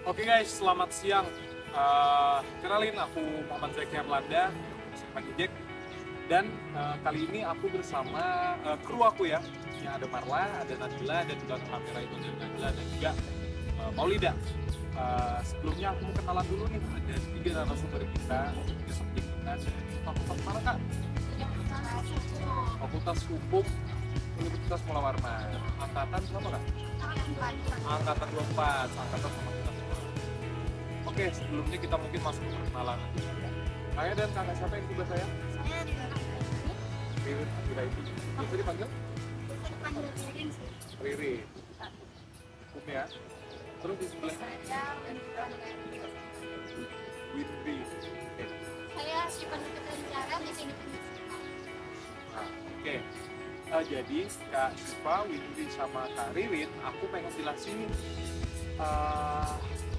Oke guys, selamat siang. Kenalin aku Muhammad Zaki Arlanda, panggil Jack. Dan kali ini aku bersama kru aku ya. Yang ada Marla, ada Nabila, dan juga kamera itu ada Nabila dan juga Maulida. Sebelumnya aku mau kenalan dulu nih, ada tiga narasumber kita, tiga subjek kita dari fakultas mana kak? Fakultas Hukum Universitas Mula Warna. Angkatan berapa kak? Angkatan 24, angkatan sama kita semua. Oke, sebelumnya kita mungkin masuk ke perkenalan. Saya dan kakak siapa yang sebelah saya? Saya juga Ririn Abduraiti. Biasa dipanggil? panggil Ririn sih. Ririn. Hukum ya. Terus di sebelah Saya Winry. Oke. saya si penutup rencana di sini. Nah, oke. Jadi Kak Siva, Winry sama Kak Ririn, aku pengen jelasin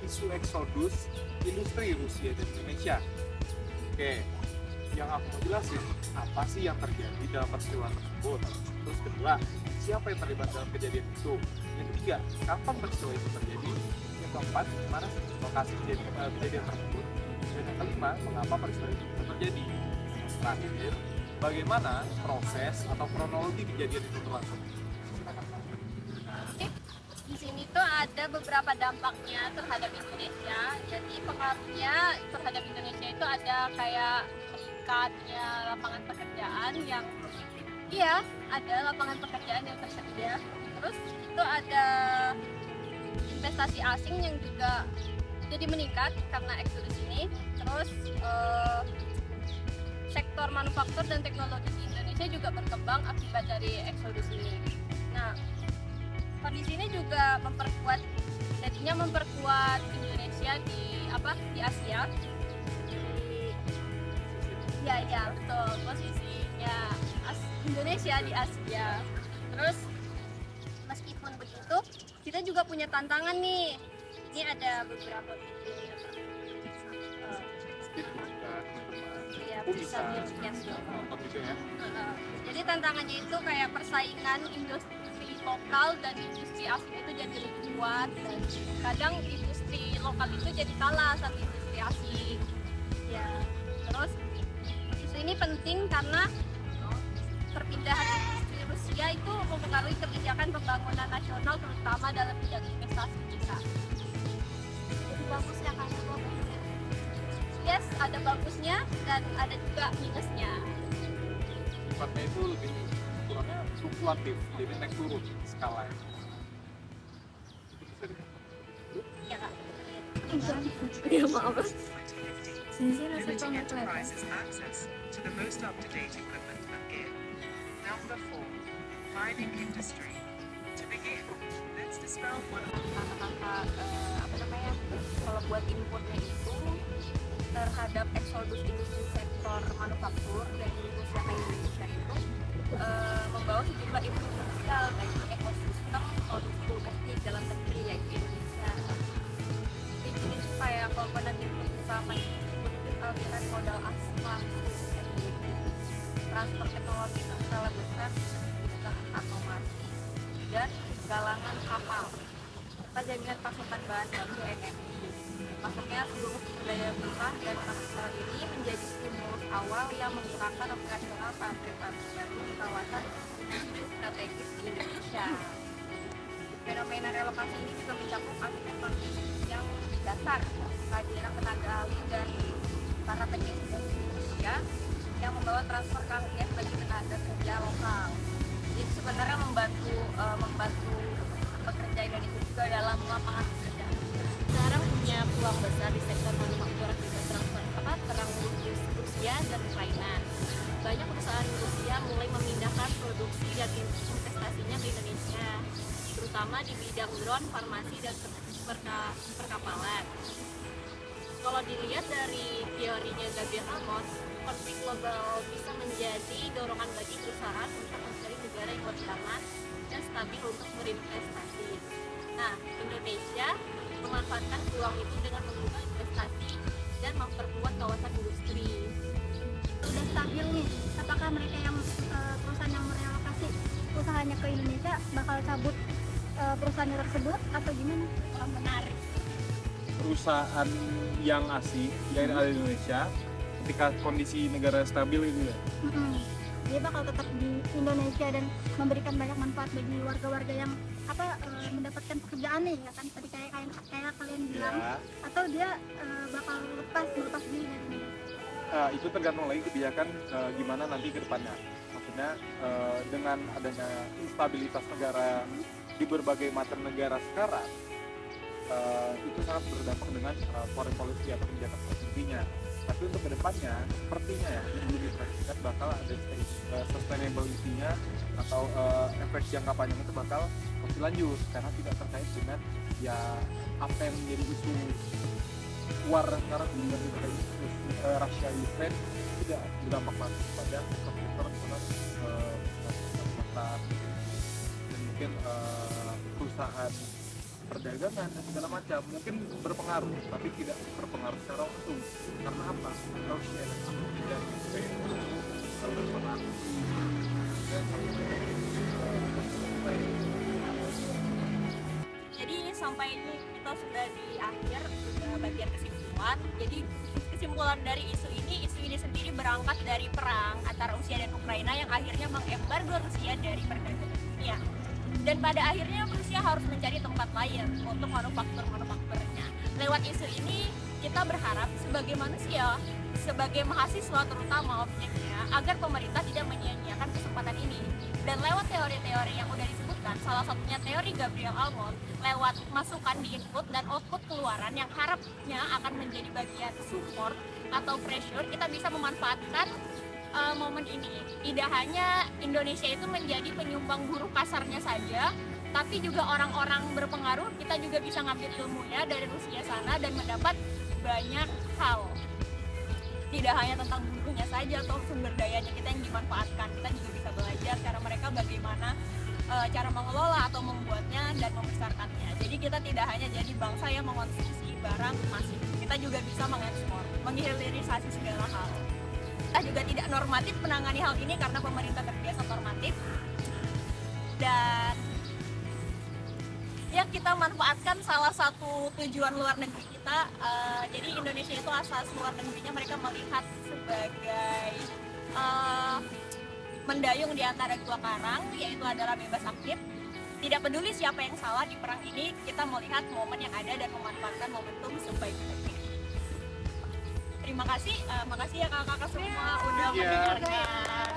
isu eksodus industri Rusia dan Indonesia. Oke, yang aku mau jelasin apa sih yang terjadi dalam peristiwa tersebut. Terus kedua, siapa yang terlibat dalam kejadian itu. Yang ketiga, kapan peristiwa itu terjadi. Yang keempat, mana lokasi kejadian tersebut. Dan yang kelima, mengapa peristiwa itu bisa terjadi. Terakhir, bagaimana proses atau kronologi kejadian itu berlangsung. Di sini tuh ada beberapa dampaknya terhadap Indonesia. Jadi pengaruhnya terhadap Indonesia itu ada kayak meningkatnya lapangan pekerjaan yang ada lapangan pekerjaan yang tersedia. Terus itu ada investasi asing yang juga jadi meningkat karena eksodus ini. Terus sektor manufaktur dan teknologi di Indonesia juga berkembang akibat dari eksodus ini. Nah, kondisi ini juga memperkuat Indonesia di Asia. Ya betul, posisinya Indonesia di Asia. Terus meskipun begitu, kita juga punya tantangan nih. Ini ada beberapa video ya, Pak. Sedikit juga teman-teman. Ya, Aku bisa bisa di-share dulu. nonton juga ya. Jadi tantangannya itu kayak persaingan industri lokal dan industri asing itu jadi lebih kuat, dan kadang industri lokal itu jadi kalah sama industri asing. Ya, terus isu ini penting karena perpindahan industri Rusia itu mempengaruhi kebijakan pembangunan nasional terutama dalam bidang investasi kita. Jadi bagusnya kayak yes, ada bagusnya dan ada juga minusnya. Sifatnya itu lebih ukurannya fluktuatif, jadi naik turun skalanya. Itu bisa Ya kak. Ya maaf. Sini Limiting enterprises access to the most up-to-date equipment and gear. Number 4, mining industry. To begin, let's dispel one of Kalau buat inputnya itu terhadap eksodus industri sektor manufaktur dan industri Indonesia itu membawa sejumlah impact sosial bagi ekosistem produksi domestik dalam negeri yaitu Indonesia. Jadi supaya komponen input utama itu aliran modal asing langsung transfer teknologi ke skala besar dengan otomasi dan galangan kapal serta jaminan pasokan bahan baku energi. Masuknya seluruh sumber daya mentah dan kapal ini menjadi stimulus awal yang menggerakkan operasional pabrik-pabrik baru di kawasan industri strategis di Indonesia. Fenomena relokasi ini juga mencakup aspek kondisi yang dasar, kehadiran tenaga ahli dan para teknisi dari Indonesia yang membawa transfer keahlian bagi tenaga kerja lokal. Jadi sebenarnya membantu pekerja Indonesia juga dalam lapangan pekerjaan. Sekarang punya peluang besar di sektor manufaktur akibat perang Rusia dan Ukraina. Banyak perusahaan Rusia mulai memindahkan produksi dan investasinya ke Indonesia, terutama di bidang drone, farmasi, dan perkapalan. Kalau dilihat dari teorinya Gabriel Amos, konflik global bisa menjadi dorongan bagi perusahaan untuk mencari negara yang lebih aman dan stabil untuk berinvestasi. Nah, Indonesia memanfaatkan peluang itu dengan membuka investasi dan memperkuat kawasan industri. Udah stabil nih, apakah mereka yang perusahaan yang merelokasi usahanya ke Indonesia bakal cabut perusahaannya tersebut atau gimana? Menarik. perusahaan yang asing yang ada di Indonesia ketika kondisi negara stabil itu ya. Dia bakal tetap di Indonesia dan memberikan banyak manfaat bagi warga-warga yang mendapatkan pekerjaan nih ya kan, tadi kayak kalian bilang, Ya. atau dia bakal melepas diri dari Indonesia. Itu tergantung lagi kebijakan gimana nanti ke depannya. Maksudnya dengan adanya instabilitas negara di berbagai macam negara sekarang, itu sangat berdampak dengan foreign policy atau kebijakan intinya. Tapi untuk kedepannya, sepertinya ya yang belum dipastikan bakal ada sustainability-nya atau efek jangka panjang itu bakal masih lanjut karena tidak terkait dengan ya apa yang menjadi isu war sekarang dengan isu Rusia Ukraine tidak berdampak langsung pada sektor dan mungkin perusahaan perdagangan dan segala macam mungkin berpengaruh tapi tidak berpengaruh secara langsung karena apa? Rusia dan Ukraine berpengaruh dan Jadi sampai ini kita sudah di akhir bagian kesimpulan. Jadi kesimpulan dari isu ini sendiri berangkat dari perang antara Rusia dan Ukraina yang akhirnya mengembargo Rusia dari perdagangan dunia. Dan pada akhirnya Rusia harus mencari tempat lain untuk manufakturnya. Lewat isu ini kita berharap sebagai manusia, sebagai mahasiswa terutama objeknya, agar pemerintah tidak menyia-nyiakan kesempatan ini. Dan lewat teori-teori yang udah disebutkan, salah satunya teori Gabriel Almond, lewat masukan di input dan output keluaran yang harapnya akan menjadi bagian support atau pressure, kita bisa memanfaatkan momen ini. Tidak hanya Indonesia itu menjadi penyumbang buruh kasarnya saja, tapi juga orang-orang berpengaruh, kita juga bisa ngambil ilmunya dari Rusia sana dan mendapat banyak hal. Tidak hanya tentang buruhnya saja atau sumber dayanya kita yang dimanfaatkan, kita juga bisa belajar cara mereka bagaimana cara mengelola atau membuatnya dan membesarkannya. Jadi kita tidak hanya jadi bangsa yang mengonsumsi barang masif, kita juga bisa mengekspor, menghilirisasi segala hal. Kita juga tidak normatif menangani hal ini karena pemerintah terbiasa normatif, dan ya kita manfaatkan salah satu tujuan luar negeri kita. Jadi Indonesia itu asas luar negerinya mereka melihat sebagai mendayung di antara dua karang, yaitu adalah bebas aktif. Tidak peduli siapa yang salah di perang ini, kita melihat momen yang ada dan memanfaatkan momentum sebaik-baiknya. Terima kasih, makasih ya kakak-kakak semua udah mendengarkan.